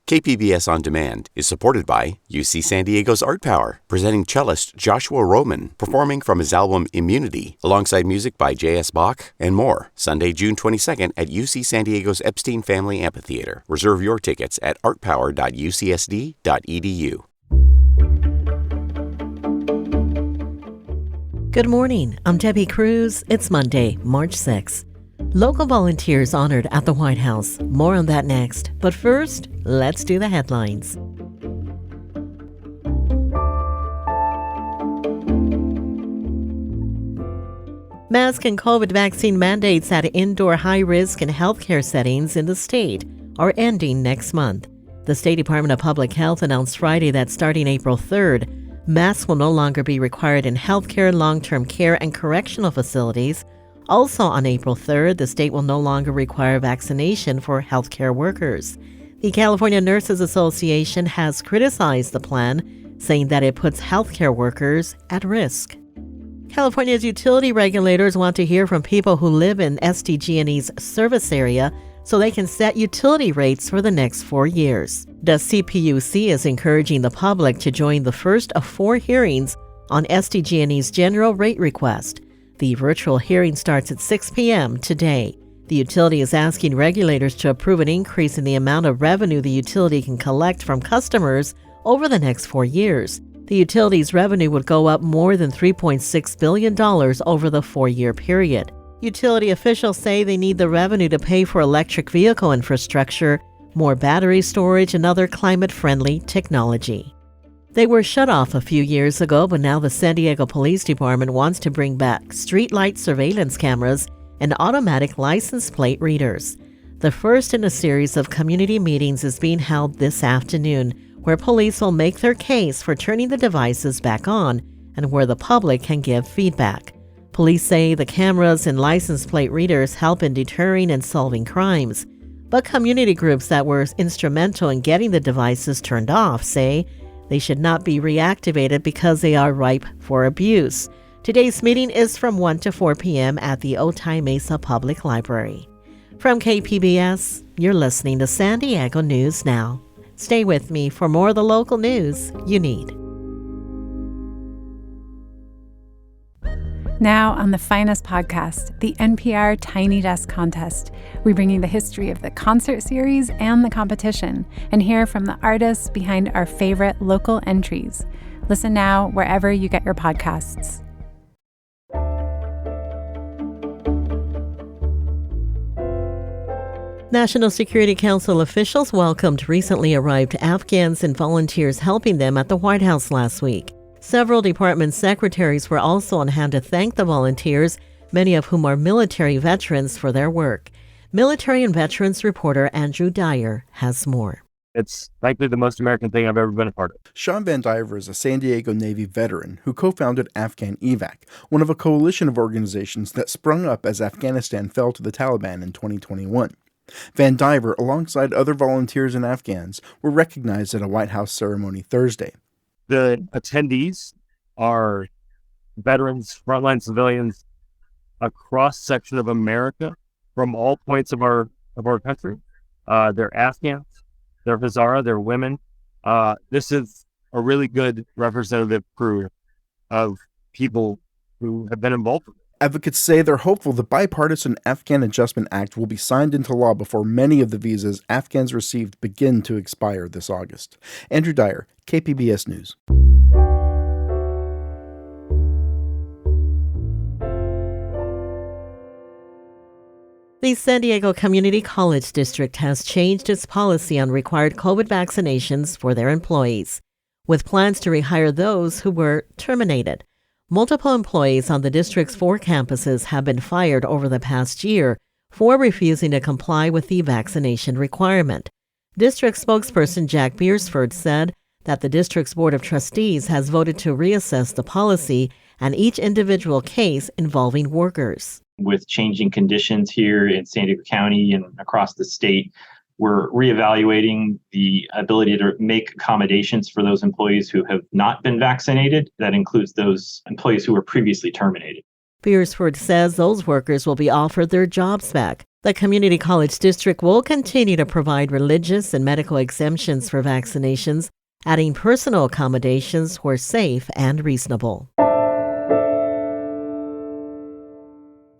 KPBS On Demand is supported by UC San Diego's Art Power, presenting cellist Joshua Roman, performing from his album Immunity, alongside music by J.S. Bach and more. Sunday, June 22nd at UC San Diego's Epstein Family Amphitheater. Reserve your tickets at artpower.ucsd.edu. Good morning. I'm Debbie Cruz. It's Monday, March 6th. Local volunteers honored at the White House. More on that next. But first, let's do the headlines. Mask and COVID vaccine mandates at indoor high-risk and healthcare settings in the state are ending next month. The State Department of Public Health announced Friday that starting April 3rd, masks will no longer be required in healthcare, long-term care, and correctional facilities. Also on April 3rd, the state will no longer require vaccination for healthcare workers. The California Nurses Association has criticized the plan, saying that it puts healthcare workers at risk. California's utility regulators want to hear from people who live in SDG&E's service area so they can set utility rates for the next 4 years. The CPUC is encouraging the public to join the first of 4 hearings on SDG&E's general rate request. The virtual hearing starts at 6 p.m. today. The utility is asking regulators to approve an increase in the amount of revenue the utility can collect from customers over the next 4 years. The utility's revenue would go up more than $3.6 billion over the 4-year period. Utility officials say they need the revenue to pay for electric vehicle infrastructure, more battery storage, and other climate-friendly technology. They were shut off a few years ago, but now the San Diego Police Department wants to bring back streetlight surveillance cameras and automatic license plate readers. The first in a series of community meetings is being held this afternoon, where police will make their case for turning the devices back on and where the public can give feedback. Police say the cameras and license plate readers help in deterring and solving crimes, but community groups that were instrumental in getting the devices turned off say they should not be reactivated because they are ripe for abuse. Today's meeting is from 1 to 4 p.m. at the Otay Mesa Public Library. From KPBS, you're listening to San Diego News Now. Stay with me for more of the local news you need. Now on the finest podcast, the NPR Tiny Desk Contest, we bring you the history of the concert series and the competition and hear from the artists behind our favorite local entries. Listen now wherever you get your podcasts. National Security Council officials welcomed recently arrived Afghans and volunteers helping them at the White House last week. Several department secretaries were also on hand to thank the volunteers, many of whom are military veterans, for their work. Military and veterans reporter Andrew Dyer has more. It's likely the most American thing I've ever been a part of. Sean Van Diver is a San Diego Navy veteran who co-founded Afghan EVAC, one of a coalition of organizations that sprung up as Afghanistan fell to the Taliban in 2021. Van Diver, alongside other volunteers and Afghans, were recognized at a White House ceremony Thursday. The attendees are veterans, frontline civilians, a cross-section of America from all points of our country. They're Afghans, they're Hazara, they're women. This is a really good representative crew of people who have been involved with it. Advocates say they're hopeful the bipartisan Afghan Adjustment Act will be signed into law before many of the visas Afghans received begin to expire this August. Andrew Dyer, KPBS News. The San Diego Community College District has changed its policy on required COVID vaccinations for their employees, with plans to rehire those who were terminated. Multiple employees on the district's 4 campuses have been fired over the past year for refusing to comply with the vaccination requirement. District spokesperson Jack Beersford said that the district's Board of Trustees has voted to reassess the policy and each individual case involving workers. With changing conditions here in San Diego County and across the state, we're reevaluating the ability to make accommodations for those employees who have not been vaccinated. That includes those employees who were previously terminated. Beersford says those workers will be offered their jobs back. The Community College District will continue to provide religious and medical exemptions for vaccinations, adding personal accommodations where safe and reasonable.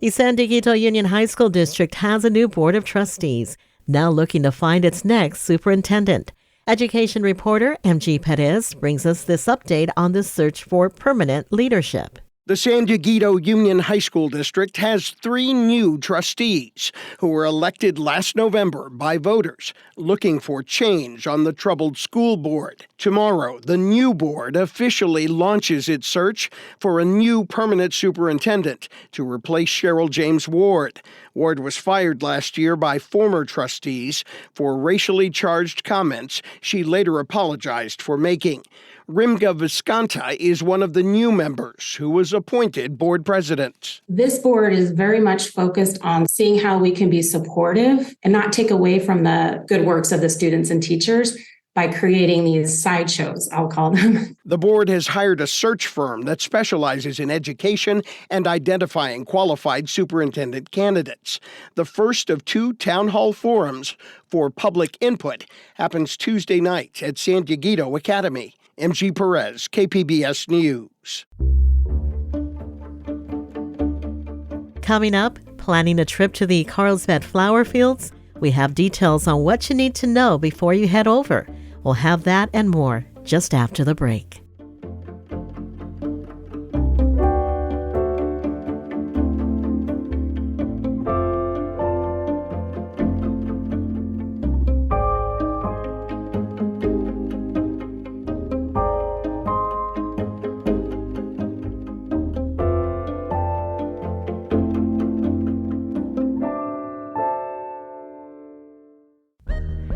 The San Diegito Union High School District has a new board of trustees, now looking to find its next superintendent. Education reporter MG Perez brings us this update on the search for permanent leadership. The San Diegito Union High School District has 3 new trustees who were elected last November by voters looking for change on the troubled school board. Tomorrow, the new board officially launches its search for a new permanent superintendent to replace Cheryl James Ward. Ward was fired last year by former trustees for racially charged comments she later apologized for making. Rimga Visconta is one of the new members who was appointed board president. This board is very much focused on seeing how we can be supportive and not take away from the good works of the students and teachers by creating these sideshows, I'll call them. The board has hired a search firm that specializes in education and identifying qualified superintendent candidates. The first of 2 town hall forums for public input happens Tuesday night at San Diegito Academy. MG Perez, KPBS News. Coming up, planning a trip to the Carlsbad Flower Fields? We have details on what you need to know before you head over. We'll have that and more just after the break.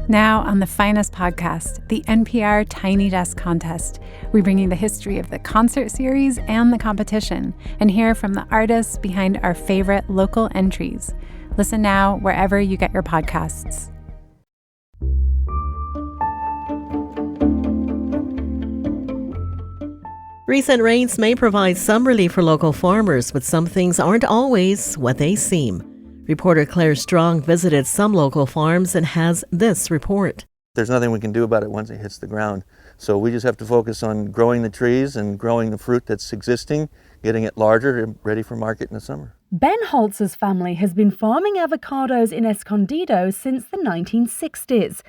Now on the finest podcast, the NPR Tiny Desk Contest, we bring you the history of the concert series and the competition and hear from the artists behind our favorite local entries. Listen now wherever you get your podcasts. Recent rains may provide some relief for local farmers, but some things aren't always what they seem. Reporter Claire Strong visited some local farms and has this report. There's nothing we can do about it once it hits the ground. So we just have to focus on growing the trees and growing the fruit that's existing, getting it larger and ready for market in the summer. Ben Holtz's family has been farming avocados in Escondido since the 1960s.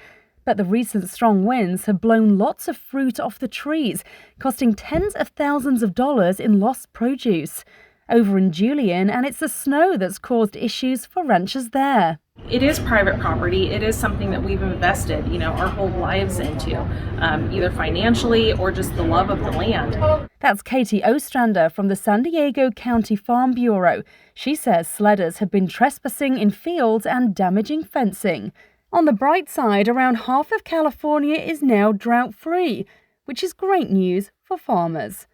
But the recent strong winds have blown lots of fruit off the trees, costing tens of thousands of dollars in lost produce. Over in Julian, and it's the snow that's caused issues for ranchers there. It is private property. It is something that we've invested, our whole lives into, either financially or just the love of the land. That's Katie Ostrander from the San Diego County Farm Bureau. She says sledders have been trespassing in fields and damaging fencing. On the bright side, around half of California is now drought-free, which is great news for farmers.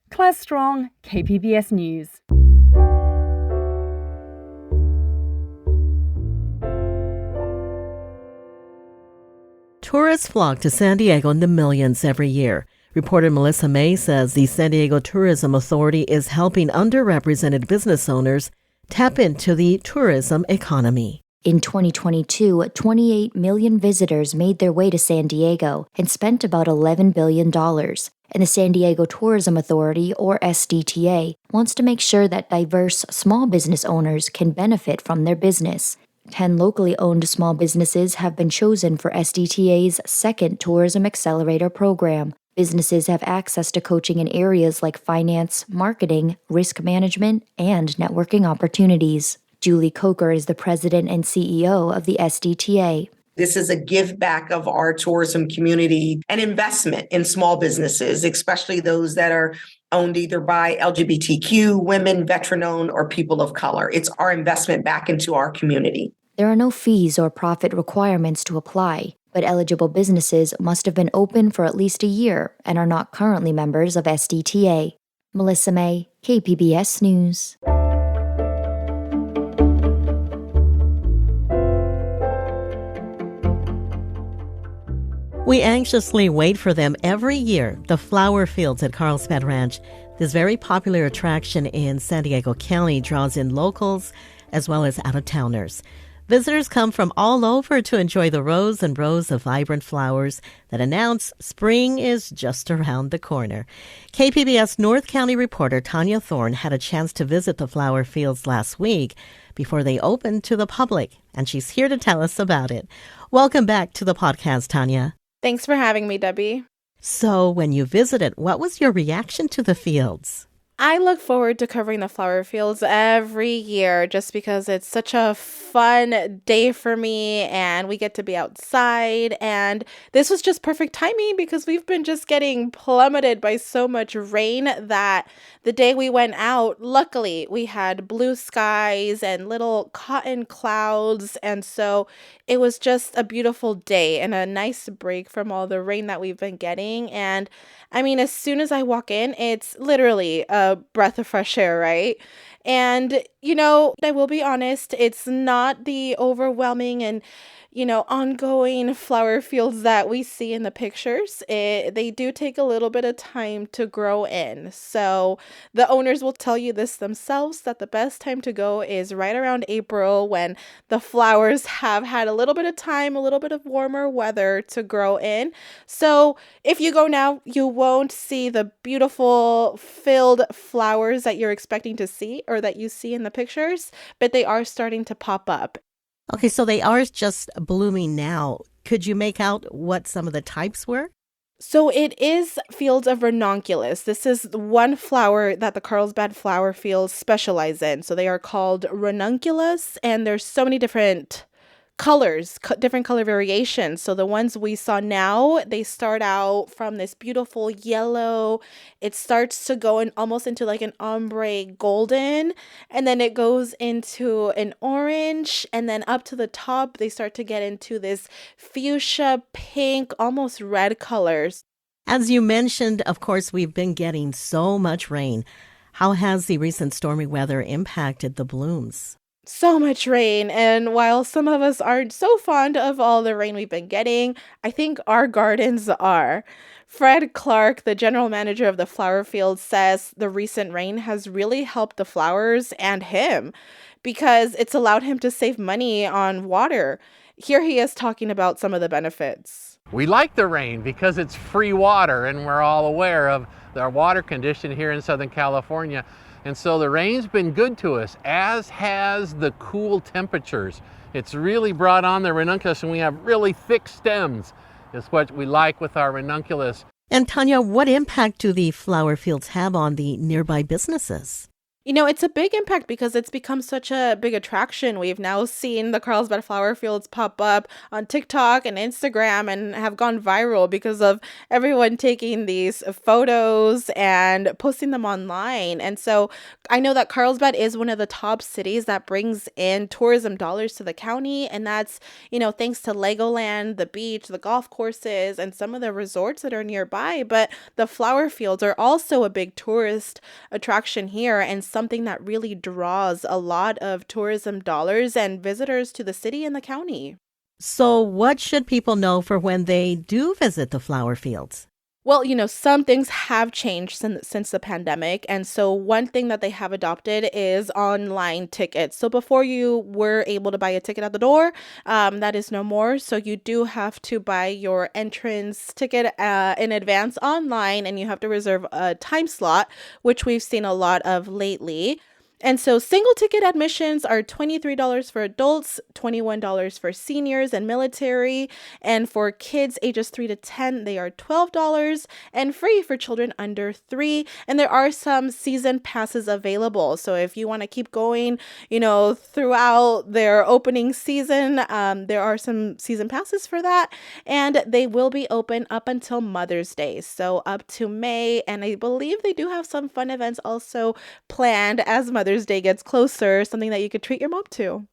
Claire Strong, KPBS News. Tourists flock to San Diego in the millions every year. Reporter Melissa May says the San Diego Tourism Authority is helping underrepresented business owners tap into the tourism economy. In 2022, 28 million visitors made their way to San Diego and spent about $11 billion. And the San Diego Tourism Authority, or SDTA, wants to make sure that diverse small business owners can benefit from their business. 10 locally owned small businesses have been chosen for SDTA's second Tourism Accelerator program. Businesses have access to coaching in areas like finance, marketing, risk management, and networking opportunities. Julie Coker is the president and CEO of the SDTA. This is a give back of our tourism community, an investment in small businesses, especially those that are owned either by LGBTQ, women, veteran-owned, or people of color. It's our investment back into our community. There are no fees or profit requirements to apply, but eligible businesses must have been open for at least a year and are not currently members of SDTA. Melissa May, KPBS News. We anxiously wait for them every year, the Flower Fields at Carlsbad Ranch. This very popular attraction in San Diego County draws in locals as well as out-of-towners. Visitors come from all over to enjoy the rows and rows of vibrant flowers that announce spring is just around the corner. KPBS North County reporter Tanya Thorne had a chance to visit the flower fields last week before they opened to the public, and she's here to tell us about it. Welcome back to the podcast, Tanya. Thanks for having me, Debbie. So when you visited, what was your reaction to the fields? I look forward to covering the flower fields every year just because it's such a fun day for me and we get to be outside. And this was just perfect timing because we've been just getting plummeted by so much rain that the day we went out, luckily we had blue skies and little cotton clouds. And so it was just a beautiful day and a nice break from all the rain that we've been getting. And I mean, as soon as I walk in, it's literally a breath of fresh air, right? And, I will be honest, it's not the overwhelming and, ongoing flower fields that we see in the pictures. They do take a little bit of time to grow in. So the owners will tell you this themselves, that the best time to go is right around April when the flowers have had a little bit of time, a little bit of warmer weather to grow in. So if you go now, you won't see the beautiful filled flowers that you're expecting to see or that you see in the pictures, but they are starting to pop up. Okay, so they are just blooming now. Could you make out what some of the types were? So it is fields of ranunculus. This is one flower that the Carlsbad Flower Fields specialize in. So they are called ranunculus, and there's so many different colors, different color variations. So the ones we saw now, they start out from this beautiful yellow. It starts to go in almost into like an ombre golden, and then it goes into an orange, and then up to the top, they start to get into this fuchsia, pink, almost red colors. As you mentioned, of course, we've been getting so much rain. How has the recent stormy weather impacted the blooms? So much rain, and while some of us aren't so fond of all the rain we've been getting, I think our gardens are. Fred Clark, the general manager of the flower field, says the recent rain has really helped the flowers and him because it's allowed him to save money on water. Here he is talking about some of the benefits. We like the rain because it's free water, and we're all aware of our water condition here in Southern California. And so the rain's been good to us, as has the cool temperatures. It's really brought on the ranunculus, and we have really thick stems. Is what we like with our ranunculus. And Tanya, what impact do the flower fields have on the nearby businesses? It's a big impact because it's become such a big attraction. We've now seen the Carlsbad Flower Fields pop up on TikTok and Instagram and have gone viral because of everyone taking these photos and posting them online. And so I know that Carlsbad is one of the top cities that brings in tourism dollars to the county. And that's, thanks to Legoland, the beach, the golf courses, and some of the resorts that are nearby. But the flower fields are also a big tourist attraction here and something that really draws a lot of tourism dollars and visitors to the city and the county. So what should people know for when they do visit the flower fields? Well, some things have changed since the pandemic. And so one thing that they have adopted is online tickets. So before you were able to buy a ticket at the door, that is no more. So you do have to buy your entrance ticket in advance online, and you have to reserve a time slot, which we've seen a lot of lately. And so single ticket admissions are $23 for adults, $21 for seniors and military. And for kids ages 3 to 10, they are $12 and free for children under 3. And there are some season passes available. So if you want to keep going, throughout their opening season, there are some season passes for that. And they will be open up until Mother's Day. So up to May. And I believe they do have some fun events also planned as Mother's Day gets closer, something that you could treat your mom to.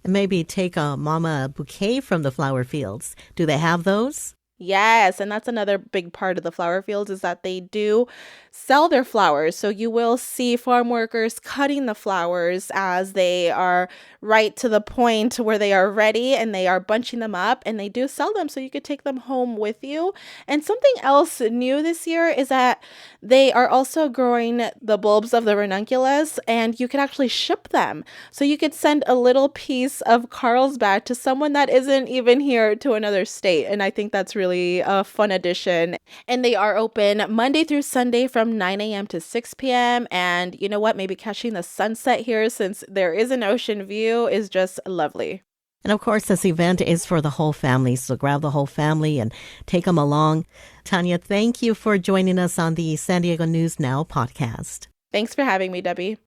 And maybe take a mama bouquet from the flower fields. Do they have those? Yes, and that's another big part of the flower fields is that they do sell their flowers. So you will see farm workers cutting the flowers as they are right to the point where they are ready, and they are bunching them up, and they do sell them so you could take them home with you. And something else new this year is that they are also growing the bulbs of the ranunculus, and you could actually ship them. So you could send a little piece of Carlsbad to someone that isn't even here to another state. And I think that's really a fun addition. And they are open Monday through Sunday from 9 a.m. to 6 p.m. And you know what? Maybe catching the sunset here, since there is an ocean view, is just lovely. And of course, this event is for the whole family, so grab the whole family and take them along. Tanya, thank you for joining us on the San Diego News Now podcast. Thanks for having me, Debbie.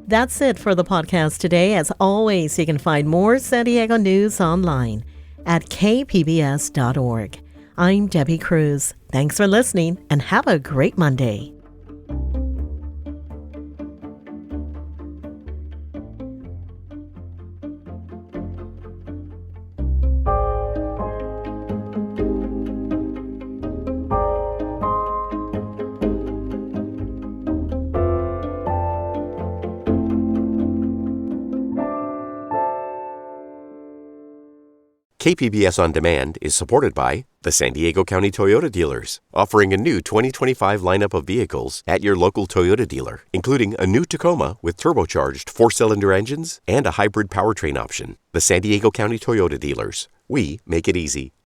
That's it for the podcast today. As always, you can find more San Diego news online at kpbs.org. I'm Debbie Cruz. Thanks for listening and have a great Monday. KPBS On Demand is supported by the San Diego County Toyota dealers, offering a new 2025 lineup of vehicles at your local Toyota dealer, including a new Tacoma with turbocharged 4-cylinder engines and a hybrid powertrain option. The San Diego County Toyota dealers. We make it easy.